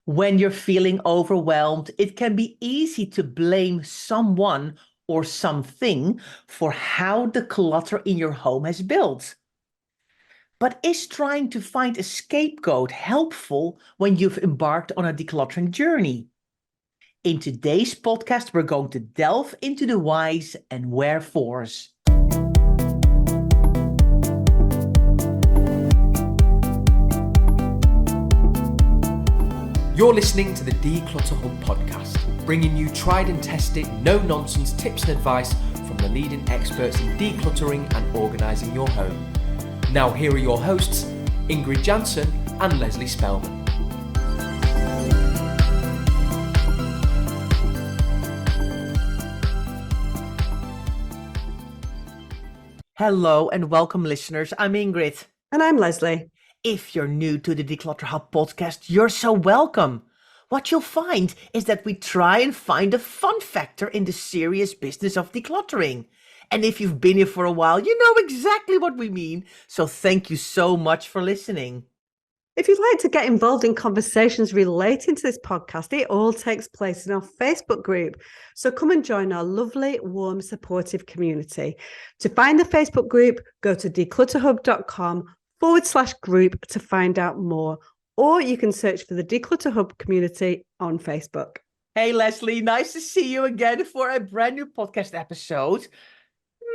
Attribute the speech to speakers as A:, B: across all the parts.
A: When you're feeling overwhelmed, it can be easy to blame someone or something for how the clutter in your home has built. But is trying to find a scapegoat helpful when you've embarked on a decluttering journey? In today's podcast, we're going to delve into the whys and wherefores.
B: You're listening to the Declutter Hub podcast, bringing you tried and tested, no-nonsense tips and advice from the leading experts in decluttering and organising your home. Now here are your hosts, Ingrid Jansen and Leslie Spellman.
A: Hello and welcome, listeners. I'm Ingrid.
C: And I'm Leslie.
A: If you're new to the Declutter Hub podcast, you're so welcome. What you'll find is that we try and find a fun factor in the serious business of decluttering. And if you've been here for a while, you know exactly what we mean. So thank you so much for listening.
C: If you'd like to get involved in conversations relating to this podcast, it all takes place in our Facebook group. So come and join our lovely, warm, supportive community. To find the Facebook group, go to declutterhub.com/group to find out more, or you can search for the Declutter Hub community on Facebook.
A: Hey Leslie, nice to see you again for a brand new podcast episode.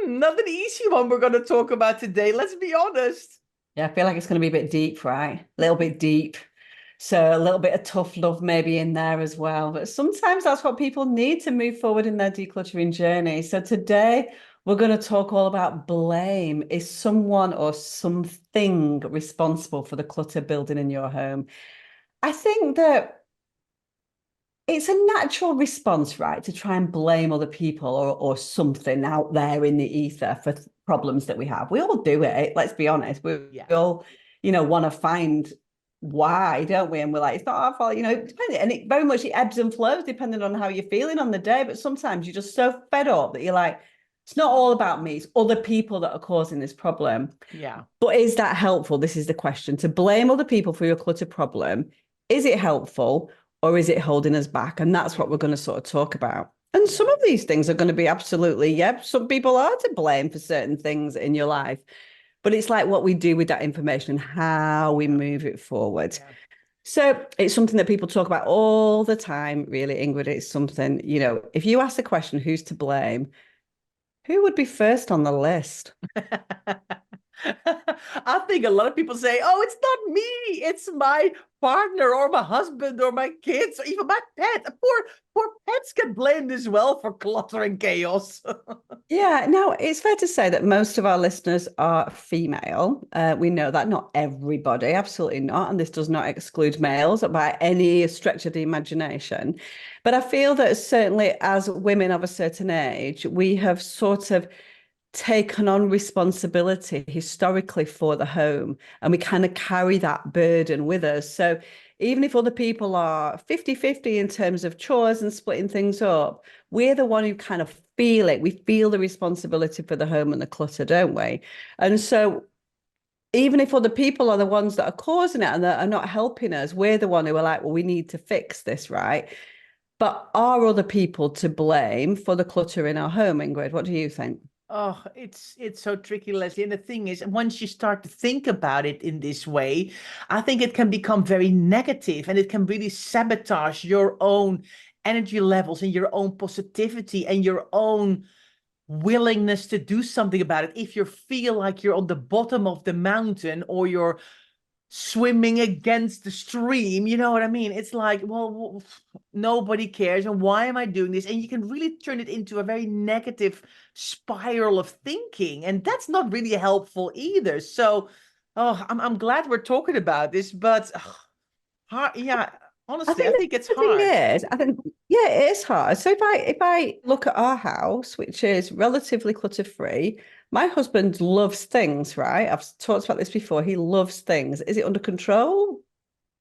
A: Not an easy one we're going to talk about today, let's be honest.
D: Yeah, I feel like it's going to be a bit deep, right? A little bit deep. So a little bit of tough love maybe in there as well. But sometimes that's what people need to move forward in their decluttering journey. So today we're going to talk all about blame. Is someone or something responsible for the clutter building in your home? I think that it's a natural response, right, to try and blame other people or something out there in the ether for problems that we have. We all do it, let's be honest. We all, want to find why, don't we? And we're like, it's not our fault, depending, and it very much it ebbs and flows depending on how you're feeling on the day. But sometimes you're just so fed up that you're like, it's not all about me, it's other people that are causing this problem.
A: Yeah.
D: But is that helpful? This is the question. To blame other people for your clutter problem, is it helpful or is it holding us back? And that's what we're going to sort of talk about. And some of these things are going to be absolutely, some people are to blame for certain things in your life. But it's like what we do with that information and how we move it forward. Yeah. So it's something that people talk about all the time, really, Ingrid. It's something, if you ask the question, who's to blame? Who would be first on the list?
A: I think a lot of people say, oh, it's not me. It's my partner or my husband or my kids or even my pet. Poor pets get blamed as well for clutter and chaos.
D: Yeah, now it's fair to say that most of our listeners are female. We know that, not everybody, absolutely not. And this does not exclude males by any stretch of the imagination. But I feel that certainly as women of a certain age, we have sort of taken on responsibility historically for the home, and we kind of carry that burden with us. So even if other people are 50-50 in terms of chores and splitting things up, we're the one who kind of feel it. We feel the responsibility for the home and the clutter, don't we? And so even if other people are the ones that are causing it and that are not helping us, we're the one who are like, well, we need to fix this, right? But are other people to blame for the clutter in our home, Ingrid? What do you think?
A: Oh, it's so tricky, Leslie. And the thing is, once you start to think about it in this way, I think it can become very negative and it can really sabotage your own energy levels and your own positivity and your own willingness to do something about it. If you feel like you're on the bottom of the mountain or you're swimming against the stream, you know what I mean? It's like, well, nobody cares. And why am I doing this? And you can really turn it into a very negative spiral of thinking. And that's not really helpful either. So, I'm glad we're talking about this, but honestly, I think it's hard.
D: It is hard. So if I look at our house, which is relatively clutter-free, my husband loves things, right? I've talked about this before. He loves things. Is it under control?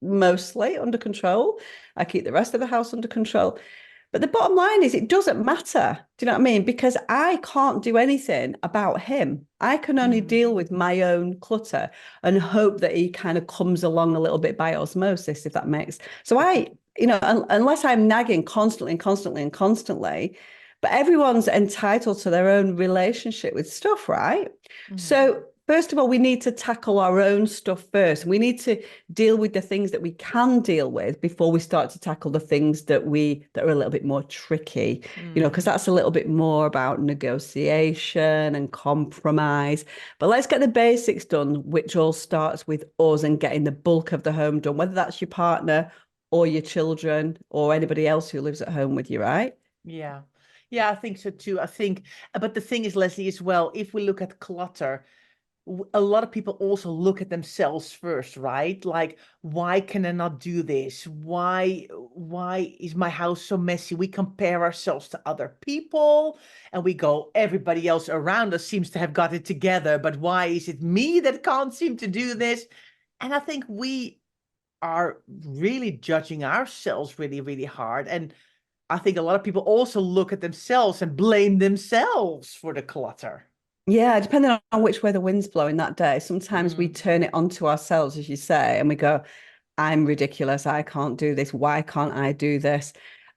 D: Mostly under control. I keep the rest of the house under control. But the bottom line is it doesn't matter. Do you know what I mean? Because I can't do anything about him. I can only deal with my own clutter and hope that he kind of comes along a little bit by osmosis, if that makes. So I unless I'm nagging constantly and constantly and constantly, but everyone's entitled to their own relationship with stuff, right?
A: Mhm.
D: So first of all, we need to tackle our own stuff first. We need to deal with the things that we can deal with before we start to tackle the things that are a little bit more tricky, because that's a little bit more about negotiation and compromise. But let's get the basics done, which all starts with us and getting the bulk of the home done, whether that's your partner or your children or anybody else who lives at home with you, right?
A: Yeah. Yeah, I think so too. I think, but the thing is, Leslie, as well, if we look at clutter, a lot of people also look at themselves first, right? Like, why can I not do this? Why is my house so messy? We compare ourselves to other people and we go, everybody else around us seems to have got it together, but why is it me that can't seem to do this? And I think we are really judging ourselves really, really hard. And I think a lot of people also look at themselves and blame themselves for the clutter.
D: Yeah, depending on which way the wind's blowing that day. Sometimes we turn it onto ourselves, as you say, and we go, I'm ridiculous. I can't do this. Why can't I do this?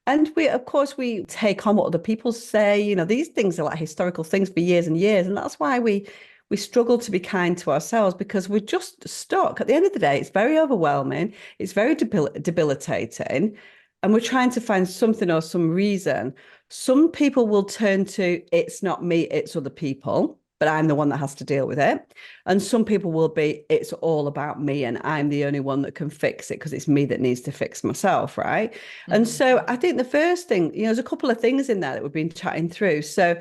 D: And of course, we take on what other people say. These things are like historical things for years and years. And that's why we struggle to be kind to ourselves, because we're just stuck. At the end of the day, it's very overwhelming. It's very debilitating. And we're trying to find something or some reason. Some people will turn to, it's not me, it's other people, but I'm the one that has to deal with it. And some people will be, it's all about me and I'm the only one that can fix it because it's me that needs to fix myself, right? And so I think the first thing, there's a couple of things in there that we've been chatting through. So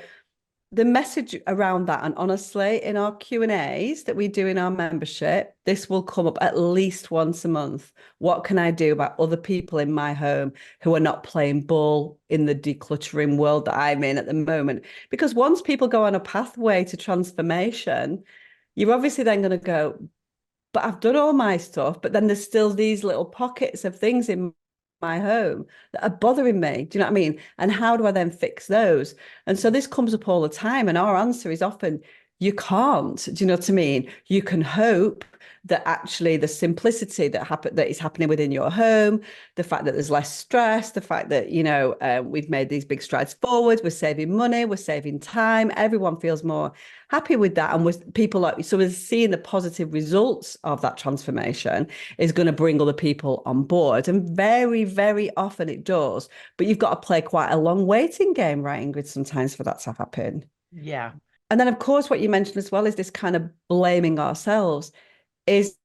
D: the message around that, and honestly, in our Q&As that we do in our membership, this will come up at least once a month. What can I do about other people in my home who are not playing ball in the decluttering world that I'm in at the moment? Because once people go on a pathway to transformation, you're obviously then going to go, but I've done all my stuff, but then there's still these little pockets of things in my home that are bothering me. Do you know what I mean? And how do I then fix those? And so this comes up all the time. And our answer is often, you can't. Do you know what I mean? You can hope that actually the simplicity that is happening within your home, the fact that there's less stress, the fact that, we've made these big strides forward, we're saving money, we're saving time, everyone feels more happy with that. And we're seeing the positive results of that transformation is going to bring other people on board. And very, very often it does. But you've got to play quite a long waiting game, right, Ingrid, sometimes for that to happen.
A: Yeah.
D: And then, of course, what you mentioned as well is this kind of blaming ourselves. Is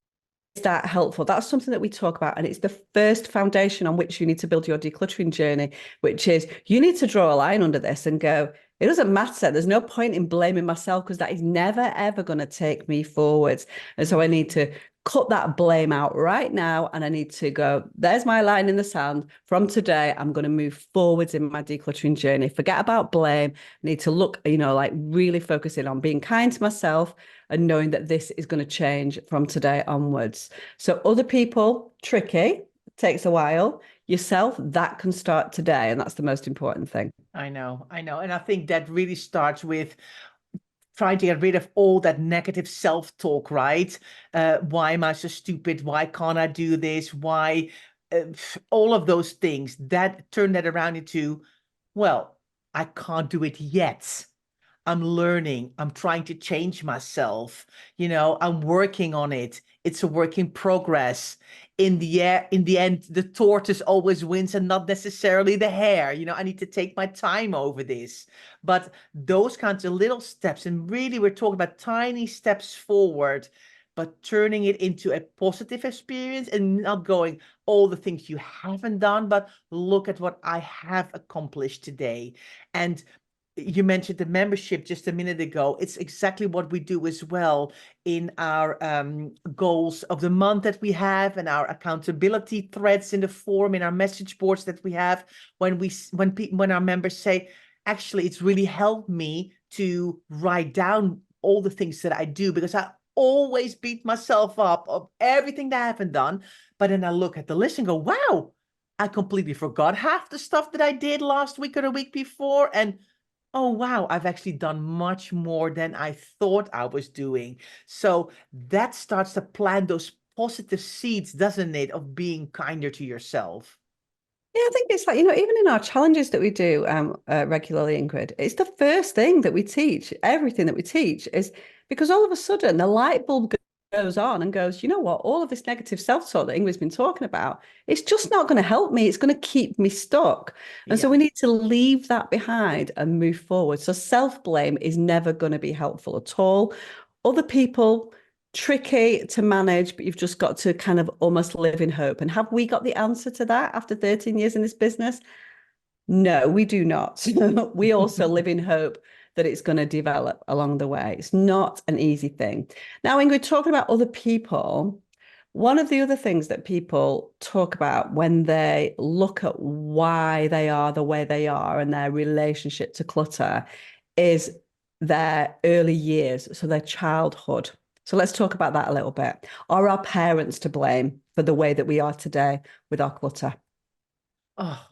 D: that helpful? That's something that we talk about. And it's the first foundation on which you need to build your decluttering journey, which is you need to draw a line under this and go, it doesn't matter. There's no point in blaming myself because that is never, ever going to take me forwards. And so I need to cut that blame out right now. And I need to go, there's my line in the sand. From today, I'm going to move forwards in my decluttering journey. Forget about blame. I need to look, like really focusing on being kind to myself and knowing that this is going to change from today onwards. So other people, tricky, takes a while. Yourself, that can start today. And that's the most important thing.
A: I know. And I think that really starts with trying to get rid of all that negative self-talk, right? Why am I so stupid? Why can't I do this? Why? All of those things that turn that around into, well, I can't do it yet. I'm learning. I'm trying to change myself. I'm working on it. It's a work in progress. In the end, the tortoise always wins and not necessarily the hare. I need to take my time over this. But those kinds of little steps, and really we're talking about tiny steps forward, but turning it into a positive experience and not going all the things you haven't done, but look at what I have accomplished today. And you mentioned the membership just a minute ago. It's exactly what we do as well in our goals of the month that we have, and our accountability threads in the forum, in our message boards that we have. When our members say, actually, it's really helped me to write down all the things that I do, because I always beat myself up of everything that I haven't done. But then I look at the list and go, wow, I completely forgot half the stuff that I did last week or the week before. And oh, wow, I've actually done much more than I thought I was doing. So that starts to plant those positive seeds, doesn't it, of being kinder to yourself?
D: Yeah, I think it's like, even in our challenges that we do regularly, Ingrid, it's the first thing that we teach. Everything that we teach is because all of a sudden the light bulb goes on and goes, you know what, all of this negative self-talk that Ingrid's been talking about, it's just not going to help me. It's going to keep me stuck. And so
A: Yeah.
D: we need to leave that behind and move forward. So self-blame is never going to be helpful at all. Other people, tricky to manage, but you've just got to kind of almost live in hope. And have we got the answer to that after 13 years in this business? No, we do not. We also live in hope that it's going to develop along the way. It's not an easy thing. Now, Ingrid, talking about other people, one of the other things that people talk about when they look at why they are the way they are and their relationship to clutter is their early years, so their childhood. So let's talk about that a little bit. Are our parents to blame for the way that we are today with our clutter?
A: Oh,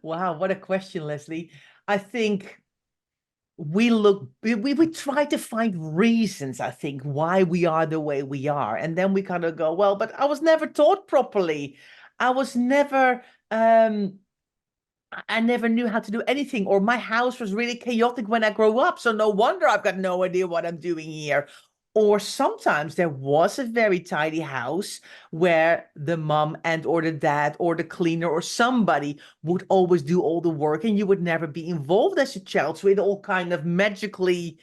A: wow, what a question, Leslie. I think we try to find reasons, I think, why we are the way we are. And then we kind of go, well, but I was never taught properly. I was never I never knew how to do anything, or my house was really chaotic when I grew up. So no wonder I've got no idea what I'm doing here. Or sometimes there was a very tidy house where the mom and or the dad or the cleaner or somebody would always do all the work and you would never be involved as a child. So it all kind of magically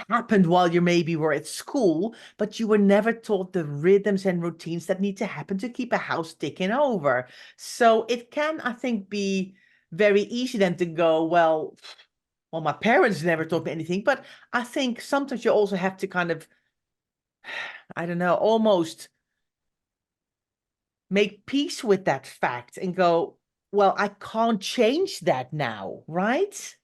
A: happened while you maybe were at school, but you were never taught the rhythms and routines that need to happen to keep a house ticking over. So it can, I think, be very easy then to go, well, my parents never taught me anything. But I think sometimes you also have to kind of, I don't know, almost make peace with that fact and go, well, I can't change that now, right?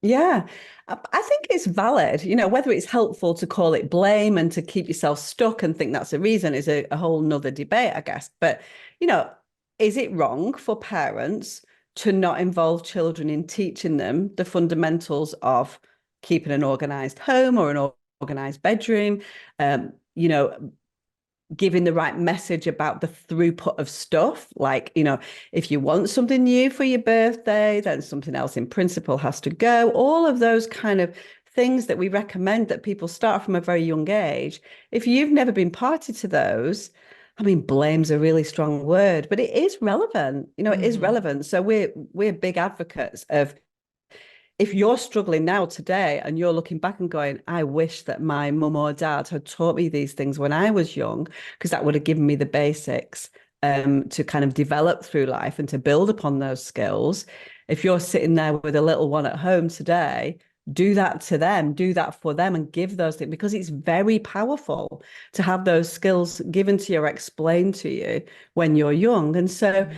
D: Yeah, I think it's valid. Whether it's helpful to call it blame and to keep yourself stuck and think that's a reason is a whole nother debate, I guess. But, is it wrong for parents to not involve children in teaching them the fundamentals of keeping an organized home or an organized bedroom? You know, giving the right message about the throughput of stuff. Like, if you want something new for your birthday, then something else in principle has to go. All of those kind of things that we recommend that people start from a very young age. If you've never been party to those, I mean, blame's a really strong word, but it is relevant. It is relevant. So we're big advocates of, if you're struggling now today and you're looking back and going, I wish that my mum or dad had taught me these things when I was young, because that would have given me the basics to kind of develop through life and to build upon those skills. If you're sitting there with a little one at home today, do that to them, do that for them and give those things, because it's very powerful to have those skills given to you or explained to you when you're young. And so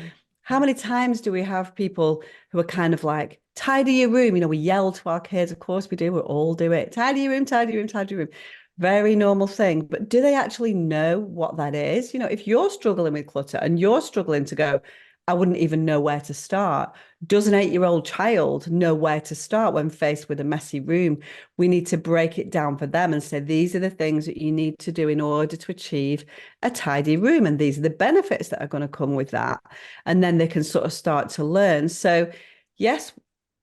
D: how many times do we have people who are kind of like, tidy your room? We yell to our kids, of course we do, we all do it. Tidy your room, tidy your room, tidy your room. Very normal thing. But do they actually know what that is? If you're struggling with clutter and you're struggling to go, I wouldn't even know where to start. Does an 8-year-old child know where to start when faced with a messy room? We need to break it down for them and say, these are the things that you need to do in order to achieve a tidy room. And these are the benefits that are going to come with that. And then they can sort of start to learn. So yes,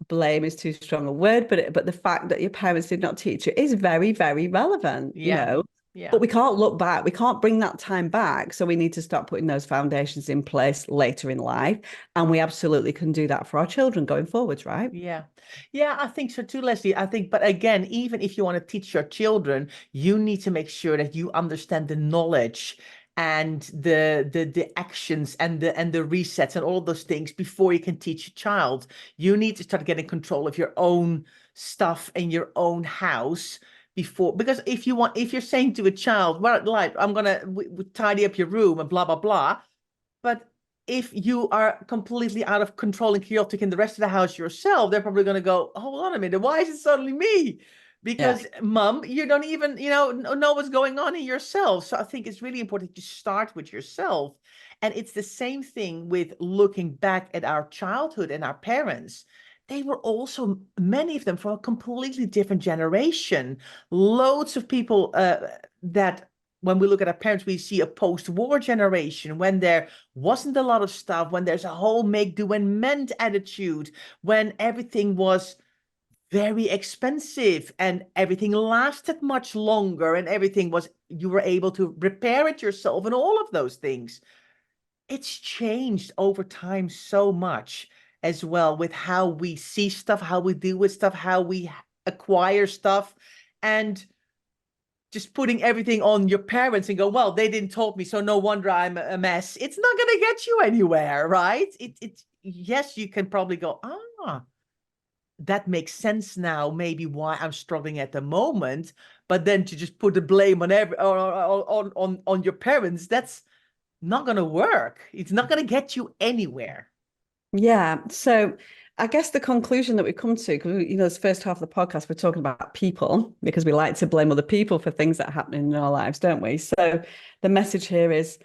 D: blame is too strong a word, but the fact that your parents did not teach you is very, very relevant,
A: Yeah.
D: But we can't look back. We can't bring that time back. So we need to start putting those foundations in place later in life. And we absolutely can do that for our children going forwards, right?
A: Yeah. Yeah, I think so too, Leslie. I think, but again, even if you want to teach your children, you need to make sure that you understand the knowledge and the actions and the resets and all those things before you can teach a child. You need to start getting control of your own stuff in your own house before, because if you're saying to a child, well, like, I'm gonna tidy up your room and blah blah blah, but if you are completely out of control and chaotic in the rest of the house yourself, they're probably going to go, hold on a minute, why is it suddenly me? Because mom, you don't even, know what's going on in yourself. So I think it's really important to start with yourself. And it's the same thing with looking back at our childhood and our parents. They were also, many of them, from a completely different generation. Loads of people that when we look at our parents, we see a post-war generation when there wasn't a lot of stuff, when there's a whole make do and mend attitude, when everything was very expensive and everything lasted much longer and everything was, you were able to repair it yourself and all of those things. It's changed over time so much as well, with how we see stuff, how we deal with stuff, how we acquire stuff, and just putting everything on your parents and go, well, they didn't taught me, so no wonder I'm a mess. It's not going to get you anywhere, right? Yes, you can probably go, that makes sense now, maybe why I'm struggling at the moment. But then to just put the blame on on your parents, that's not going to work. It's not going to get you anywhere.
D: Yeah. So I guess the conclusion that we come to, because, this first half of the podcast, we're talking about people because we like to blame other people for things that happen in our lives, don't we? So the message here is,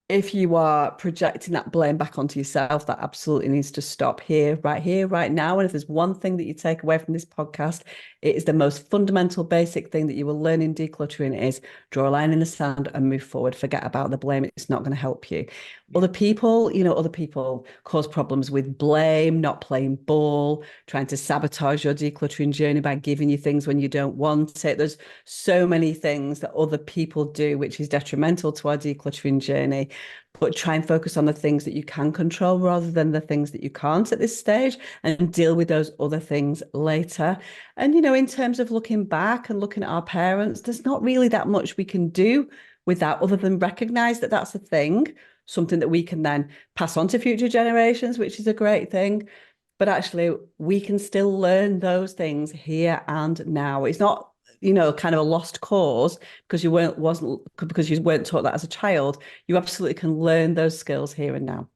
D: if you are projecting that blame back onto yourself, that absolutely needs to stop here, right now. And if there's one thing that you take away from this podcast, it is the most fundamental, basic thing that you will learn in decluttering is draw a line in the sand and move forward. Forget about the blame. It's not going to help you. Other people cause problems with blame, not playing ball, trying to sabotage your decluttering journey by giving you things when you don't want it. There's so many things that other people do, which is detrimental to our decluttering journey. But try and focus on the things that you can control rather than the things that you can't at this stage, and deal with those other things later. And, in terms of looking back and looking at our parents, there's not really that much we can do with that other than recognize that that's a thing, something that we can then pass on to future generations, which is a great thing. But actually, we can still learn those things here and now. It's not kind of a lost cause because you weren't taught that as a child. You absolutely can learn those skills here and now.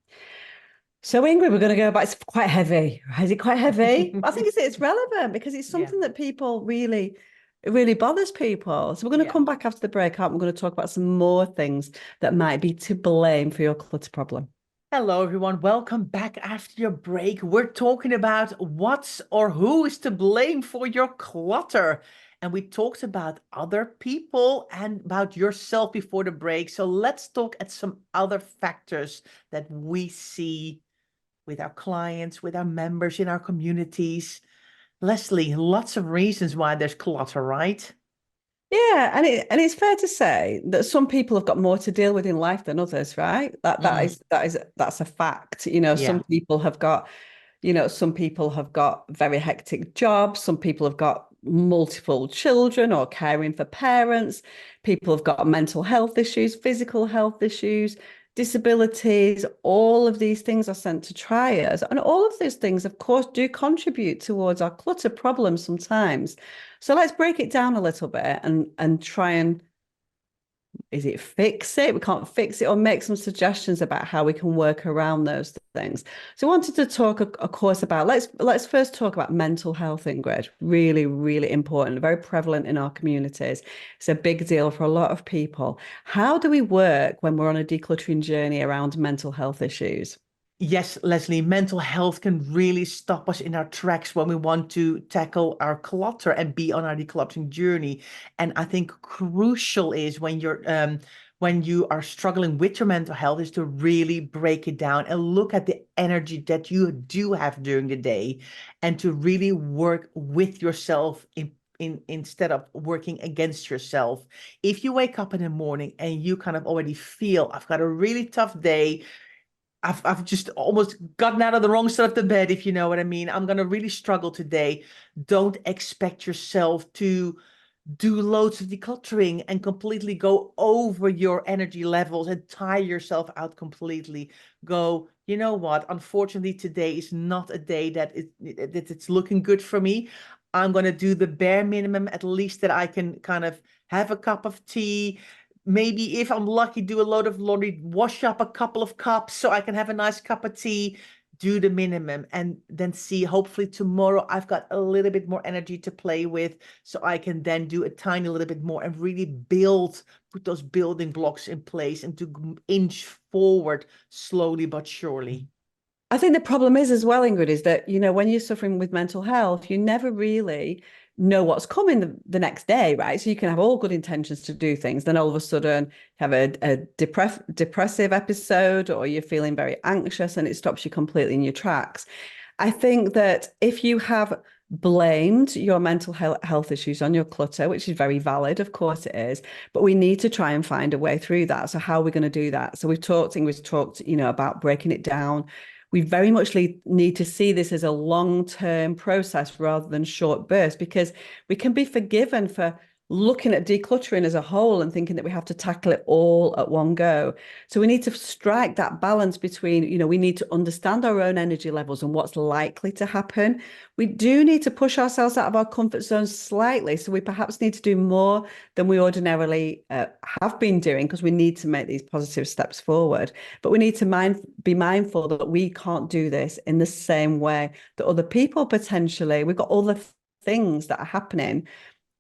D: So Ingrid, we're going to go back. It's quite heavy. Is it quite heavy? I think it's relevant because it's something that people really, it really bothers people. So we're going to come back after the break, aren't we? We're going to talk about some more things that might be to blame for your clutter problem.
A: Hello, everyone. Welcome back after your break. We're talking about what's or who is to blame for your clutter. And we talked about other people and about yourself before the break. So let's talk at some other factors that we see with our clients, with our members in our communities. Leslie, lots of reasons why there's clutter, right?
D: Yeah, and it's fair to say that some people have got more to deal with in life than others, right? That's a fact. Some people have got, very hectic jobs. Some people have got multiple children or caring for parents. People have got mental health issues, physical health issues, disabilities. All of these things are sent to triers, and all of those things, of course, do contribute towards our clutter problem sometimes. So let's break it down a little bit and try and, is it fix it? We can't fix it, or make some suggestions about how we can work around those things. So I wanted to talk, of course, about, let's first talk about mental health, Ingrid. Really, really important, very prevalent in our communities. It's a big deal for a lot of people. How do we work when we're on a decluttering journey around mental health issues?
A: Yes, Leslie, mental health can really stop us in our tracks when we want to tackle our clutter and be on our decluttering journey. And I think crucial is when you are struggling with your mental health is to really break it down and look at the energy that you do have during the day, and to really work with yourself instead of working against yourself. If you wake up in the morning and you kind of already feel, I've got a really tough day, I've just almost gotten out of the wrong side of the bed, if you know what I mean, I'm going to really struggle today. Don't expect yourself to do loads of decluttering and completely go over your energy levels and tire yourself out completely. Go, you know what? Unfortunately, today is not a day that it's looking good for me. I'm going to do the bare minimum, at least that I can kind of have a cup of tea. Maybe if I'm lucky, do a load of laundry, wash up a couple of cups so I can have a nice cup of tea, do the minimum, and then see, hopefully tomorrow I've got a little bit more energy to play with, so I can then do a tiny little bit more and really put those building blocks in place and to inch forward slowly but surely.
D: I think the problem is as well, Ingrid, is that, when you're suffering with mental health, you never really know what's coming the next day, right? So you can have all good intentions to do things, then all of a sudden have a depressive episode, or you're feeling very anxious, and it stops you completely in your tracks. I think that if you have blamed your mental health issues on your clutter, which is very valid, of course it is, but we need to try and find a way through that. So how are we going to do that? So we've talked, about breaking it down. We very much need to see this as a long-term process rather than short bursts, because we can be forgiven for looking at decluttering as a whole and thinking that we have to tackle it all at one go. So we need to strike that balance between, we need to understand our own energy levels and what's likely to happen. We do need to push ourselves out of our comfort zone slightly. So we perhaps need to do more than we ordinarily have been doing, because we need to make these positive steps forward. But we need to be mindful that we can't do this in the same way that other people potentially. We've got other things that are happening.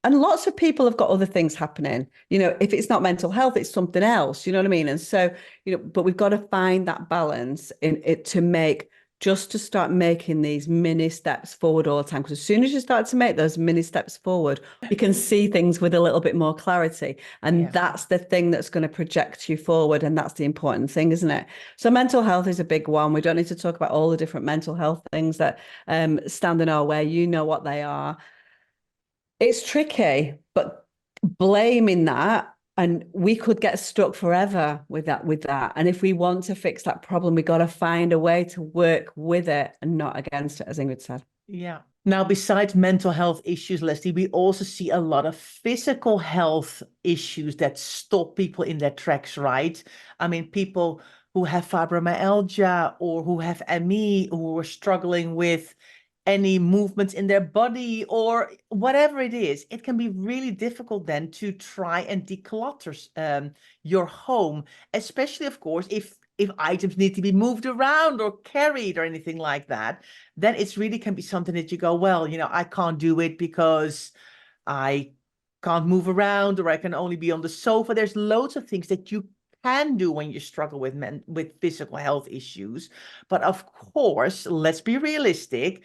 D: And lots of people have got other things happening. If it's not mental health, it's something else. You know what I mean? And so, but we've got to find that balance in it to start making these mini steps forward all the time. Because as soon as you start to make those mini steps forward, you can see things with a little bit more clarity. And that's the thing that's going to project you forward. And that's the important thing, isn't it? So mental health is a big one. We don't need to talk about all the different mental health things that stand in our way. You know what they are. It's tricky, but blaming that, and we could get stuck forever with that. And if we want to fix that problem, we got to find a way to work with it and not against it, as Ingrid said.
A: Yeah. Now, besides mental health issues, Leslie, we also see a lot of physical health issues that stop people in their tracks, right? I mean, people who have fibromyalgia or who have ME, who are struggling with any movements in their body or whatever it is, it can be really difficult then to try and declutter your home, especially, of course, if items need to be moved around or carried or anything like that. Then it's really can be something that you go, well, I can't do it because I can't move around, or I can only be on the sofa. There's loads of things that you can do when you struggle with physical health issues. But of course, let's be realistic.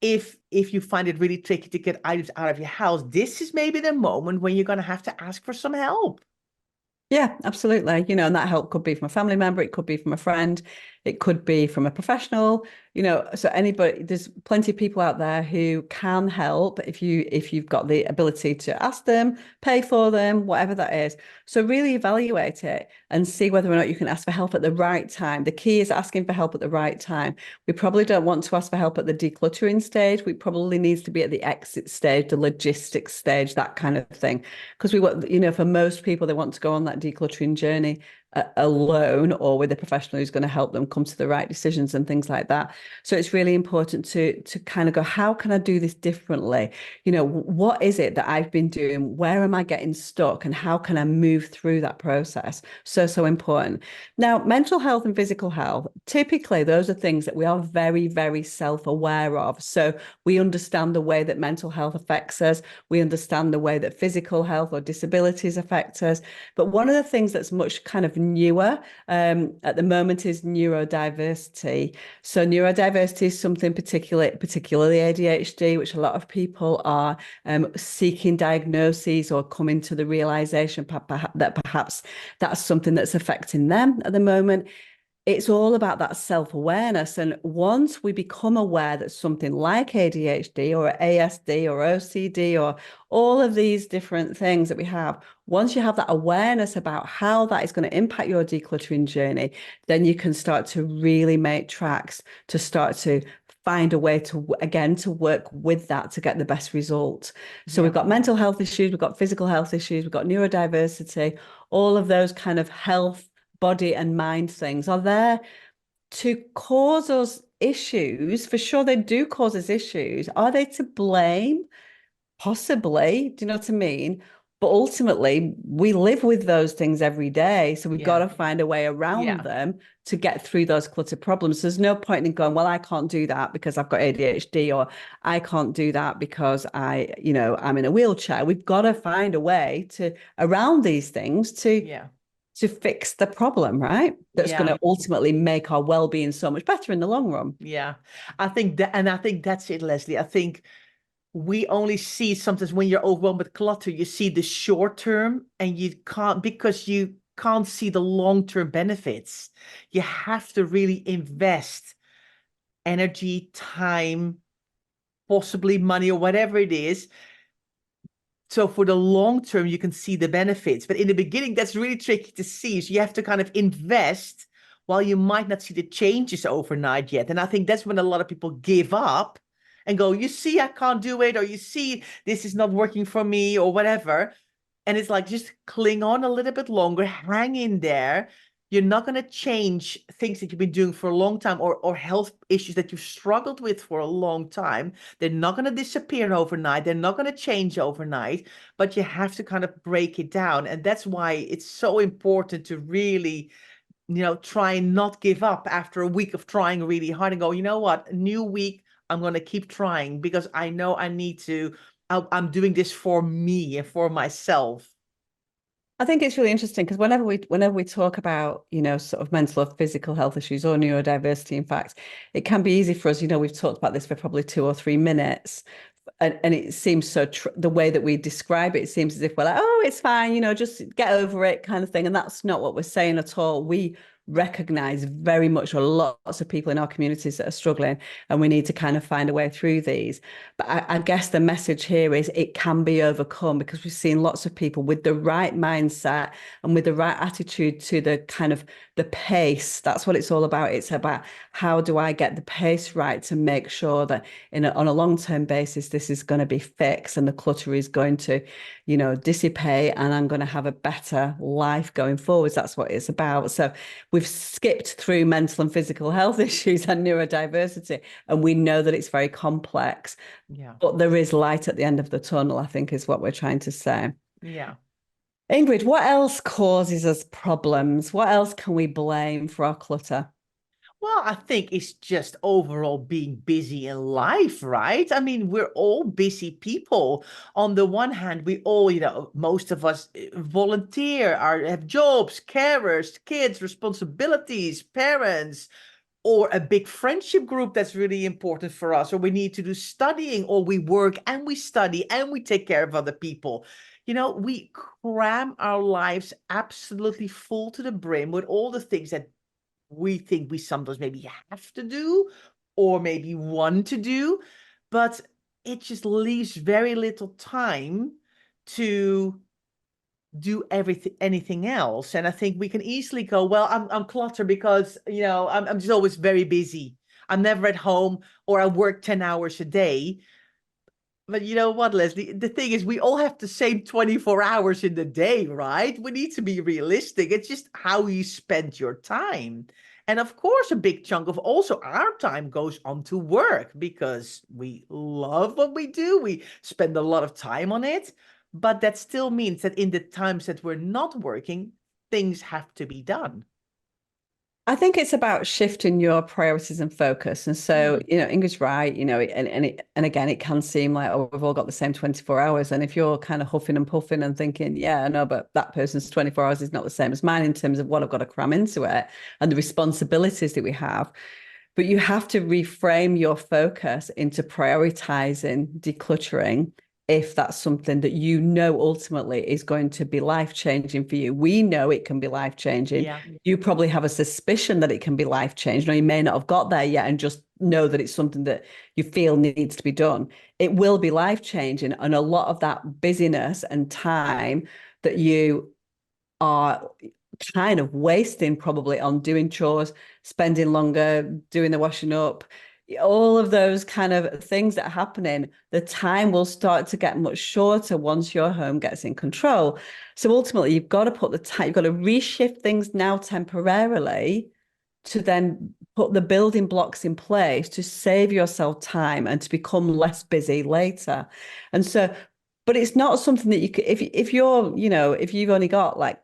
A: If you find it really tricky to get items out of your house, this is maybe the moment when you're going to have to ask for some help.
D: Yeah, absolutely. And that help could be from a family member. It could be from a friend. It could be from a professional, so anybody, there's plenty of people out there who can help if you've got the ability to ask them, pay for them, whatever that is. So really evaluate it and see whether or not you can ask for help at the right time. The key is asking for help at the right time. We probably don't want to ask for help at the decluttering stage. We probably needs to be at the exit stage, the logistics stage, that kind of thing. Because we want, for most people, they want to go on that decluttering journey alone or with a professional who's going to help them come to the right decisions and things like that. So it's really important to kind of go, how can I do this differently? What is it that I've been doing? Where am I getting stuck? And how can I move through that process? So important. Now, mental health and physical health, typically those are things that we are very, very self-aware of. So we understand the way that mental health affects us. We understand the way that physical health or disabilities affect us. But one of the things that's much kind of newer at the moment is neurodiversity. So neurodiversity is something particularly ADHD, which a lot of people are seeking diagnoses or coming to the realization that perhaps that's something that's affecting them at the moment. It's all about that self-awareness. And once we become aware that something like ADHD or ASD or OCD or all of these different things that we have, once you have that awareness about how that is going to impact your decluttering journey, then you can start to really make tracks to start to find a way to work with that to get the best result. So we've got mental health issues, we've got physical health issues, we've got neurodiversity, all of those kind of health, body and mind things are there to cause us issues. For sure, they do cause us issues. Are they to blame? Possibly. Do you know what I mean? But ultimately, we live with those things every day. So we've got to find a way around them to get through those clutter problems. There's no point in going, well, I can't do that because I've got ADHD, or I can't do that because I'm in a wheelchair. We've got to find a way around these things to fix the problem, right? That's going to ultimately make our well-being so much better in the long run.
A: Yeah, I think that's it, Leslie. I think we only see sometimes when you're overwhelmed with clutter, you see the short term and because you can't see the long-term benefits. You have to really invest energy, time, possibly money or whatever it is. So for the long term, you can see the benefits. But in the beginning, that's really tricky to see. So you have to kind of invest while you might not see the changes overnight yet. And I think that's when a lot of people give up and go, you see, I can't do it, or you see, this is not working for me, or whatever. And it's like, just cling on a little bit longer, hang in there. You're not going to change things that you've been doing for a long time, or health issues that you've struggled with for a long time. They're not going to disappear overnight. They're not going to change overnight, but you have to kind of break it down. And that's why it's so important to really, try and not give up after a week of trying really hard and go, you know what, new week, I'm going to keep trying because I know I need to, I'm doing this for me and for myself.
D: I think it's really interesting because whenever we talk about, sort of mental or physical health issues or neurodiversity, in fact, it can be easy for us. We've talked about this for probably 2 or 3 minutes. And it seems so the way that we describe it seems as if we're like, oh, it's fine, just get over it kind of thing. And that's not what we're saying at all. We recognize very much lots of people in our communities that are struggling, and we need to kind of find a way through these. But I guess the message here is it can be overcome, because we've seen lots of people with the right mindset and with the right attitude to the kind of the pace. That's what it's all about. It's about, how do I get the pace right to make sure that on a long-term basis, this is going to be fixed and the clutter is going to, dissipate, and I'm going to have a better life going forwards. That's what it's about. So we've skipped through mental and physical health issues and neurodiversity, and we know that it's very complex.
A: Yeah.
D: But there is light at the end of the tunnel, I think, is what we're trying to say.
A: Yeah.
D: Ingrid, what else causes us problems? What else can we blame for our clutter?
A: Well, I think it's just overall being busy in life, right? I mean, we're all busy people. On the one hand, we all, most of us volunteer, have jobs, carers, kids, responsibilities, parents, or a big friendship group that's really important for us, or we need to do studying, or we work and we study and we take care of other people. We cram our lives absolutely full to the brim with all the things that we think we sometimes maybe have to do or maybe want to do, but it just leaves very little time to do anything else. And I think we can easily go, well, I'm cluttered because I'm just always very busy. I'm never at home, or I work 10 hours a day. But you know what, Leslie? The thing is, we all have the same 24 hours in the day, right? We need to be realistic. It's just how you spend your time. And of course, a big chunk of also our time goes on to work because we love what we do. We spend a lot of time on it. But that still means that in the times that we're not working, things have to be done.
D: I think it's about shifting your priorities and focus. And so, Ingrid's right, and again, it can seem like, oh, we've all got the same 24 hours. And if you're kind of huffing and puffing and thinking, yeah, no, but that person's 24 hours is not the same as mine in terms of what I've got to cram into it and the responsibilities that we have. But you have to reframe your focus into prioritizing decluttering, if that's something that ultimately is going to be life-changing for you. We know it can be life-changing.
A: Yeah.
D: You probably have a suspicion that it can be life-changing, or you may not have got there yet and just know that it's something that you feel needs to be done. It will be life-changing, and a lot of that busyness and time that you are kind of wasting probably on doing chores, spending longer, doing the washing up, all of those kind of things that are happening, the time will start to get much shorter once your home gets in control. So ultimately, you've got to put the time, you've got to reshift things now temporarily to then put the building blocks in place to save yourself time and to become less busy later. And so, but it's not something that you could, if you've only got like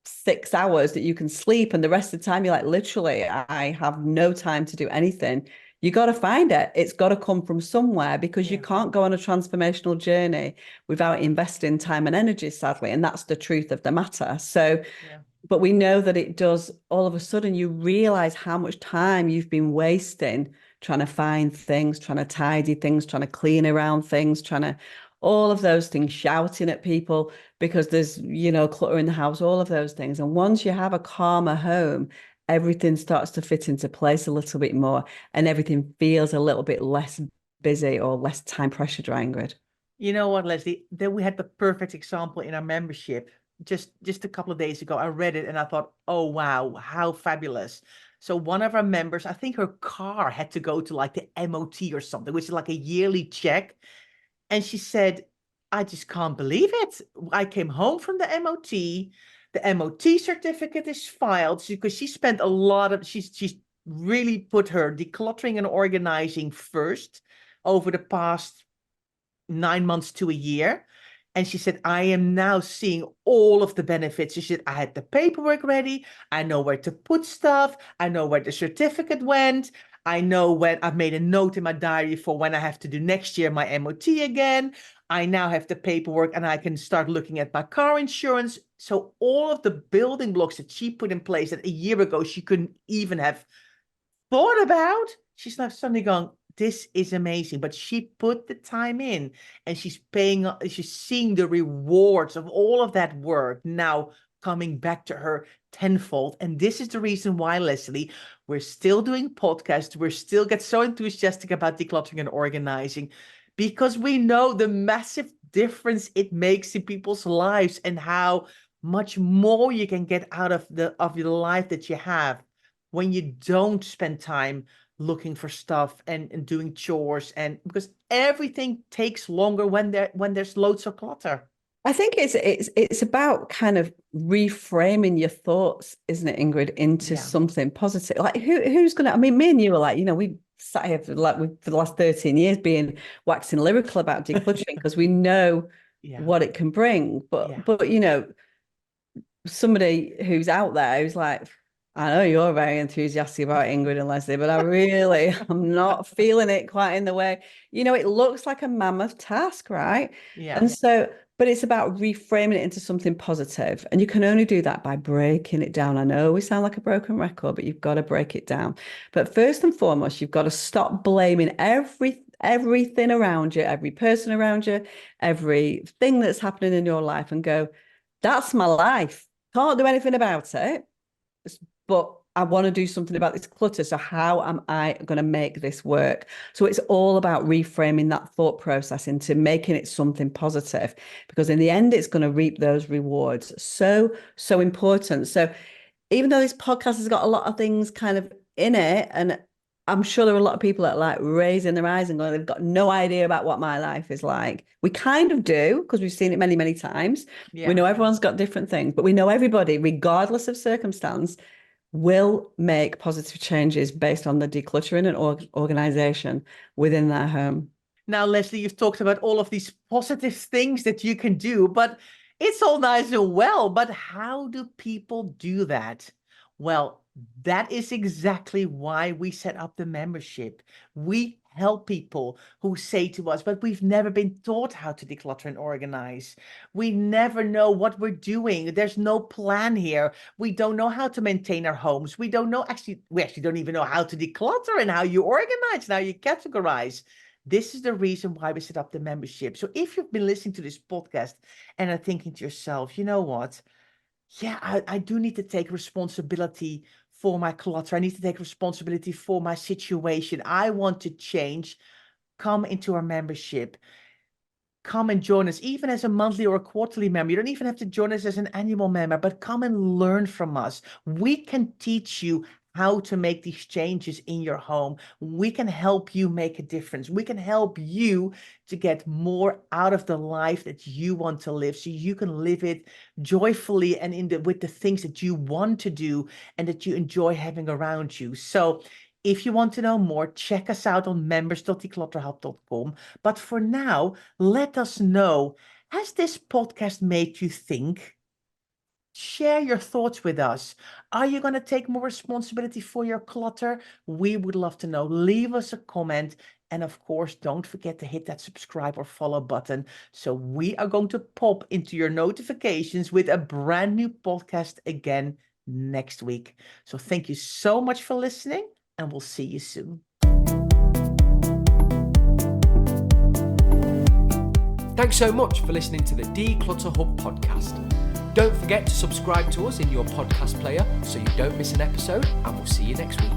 D: 6 hours that you can sleep and the rest of the time you're like, literally, I have no time to do anything. You got to find it. It's got to come from somewhere, because you can't go on a transformational journey without investing time and energy, sadly. And that's the truth of the matter. So But we know that it does, all of a sudden you realize how much time you've been wasting trying to find things, trying to tidy things, trying to clean around things, trying to, all of those things, shouting at people because there's, clutter in the house, all of those things. And once you have a calmer home, everything starts to fit into place a little bit more and everything feels a little bit less busy or less time pressured, right, Ingrid?
A: You know what, Leslie? Then we had the perfect example in our membership just a couple of days ago. I read it and I thought, oh wow, how fabulous. So one of our members, I think her car had to go to like the MOT or something, which is like a yearly check. And she said, I just can't believe it. I came home from the MOT. The MOT certificate is filed because she spent a lot of, she's really put her decluttering and organizing first over the past 9 months to a year. And she said, I am now seeing all of the benefits. She said, I had the paperwork ready. I know where to put stuff. I know where the certificate went. I know when I've made a note in my diary for when I have to do next year my MOT again. I now have the paperwork and I can start looking at my car insurance. So all of the building blocks that she put in place that a year ago she couldn't even have thought about, she's now suddenly going, this is amazing. But she put the time in and she's seeing the rewards of all of that work now coming back to her tenfold. And this is the reason why, Leslie, we're still doing podcasts. We're still get so enthusiastic about decluttering and organizing because we know the massive difference it makes in people's lives and how much more you can get out of your life that you have when you don't spend time looking for stuff and doing chores, and because everything takes longer when there's loads of clutter.
D: I think it's about kind of reframing your thoughts, isn't it, Ingrid, into something positive? Like who's gonna? I mean, me and you are like, we sat here for the last 13 years being waxing lyrical about decluttering because we know what it can bring. But somebody who's out there who's like, I know you're very enthusiastic about Ingrid and Leslie, but I'm not feeling it quite in the way. It looks like a mammoth task, right?
A: Yeah.
D: And so, but it's about reframing it into something positive. And you can only do that by breaking it down. I know we sound like a broken record, but you've got to break it down. But first and foremost, you've got to stop blaming everything around you, every person around you, everything that's happening in your life and go, that's my life. Can't do anything about it. But I want to do something about this clutter. So how am I going to make this work? So it's all about reframing that thought process into making it something positive, because in the end, it's going to reap those rewards. So important. So even though this podcast has got a lot of things kind of in it, and I'm sure there are a lot of people that are like raising their eyes and going, they've got no idea about what my life is like. We kind of do, because we've seen it many, many times. Yeah. We know everyone's got different things, but we know everybody, regardless of circumstance, will make positive changes based on the decluttering and organization within their home.
A: Now, Leslie, you've talked about all of these positive things that you can do, but it's all nice and well. But how do people do that? Well, that is exactly why we set up the membership. We help people who say to us, but we've never been taught how to declutter and organize. We never know what we're doing. There's no plan here. We don't know how to maintain our homes. We don't know, we actually don't even know how to declutter and how you organize and how you categorize. This is the reason why we set up the membership. So if you've been listening to this podcast and are thinking to yourself, you know what? Yeah, I do need to take responsibility for my clutter. I need to take responsibility for my situation. I want to change. Come into our membership. Come and join us, even as a monthly or a quarterly member. You don't even have to join us as an annual member, but come and learn from us. We can teach you how to make these changes in your home. We can help you make a difference. We can help you to get more out of the life that you want to live, so you can live it joyfully and with the things that you want to do and that you enjoy having around you. So if you want to know more, check us out on members.declutterhub.com. But for now, let us know, has this podcast made you think? Share your thoughts with us. Are you going to take more responsibility for your clutter? We would love to know. Leave us a comment. And of course, don't forget to hit that subscribe or follow button. So we are going to pop into your notifications with a brand new podcast again next week. So thank you so much for listening, and we'll see you soon.
B: Thanks so much for listening to the Declutter Hub podcast. Don't forget to subscribe to us in your podcast player so you don't miss an episode, and we'll see you next week.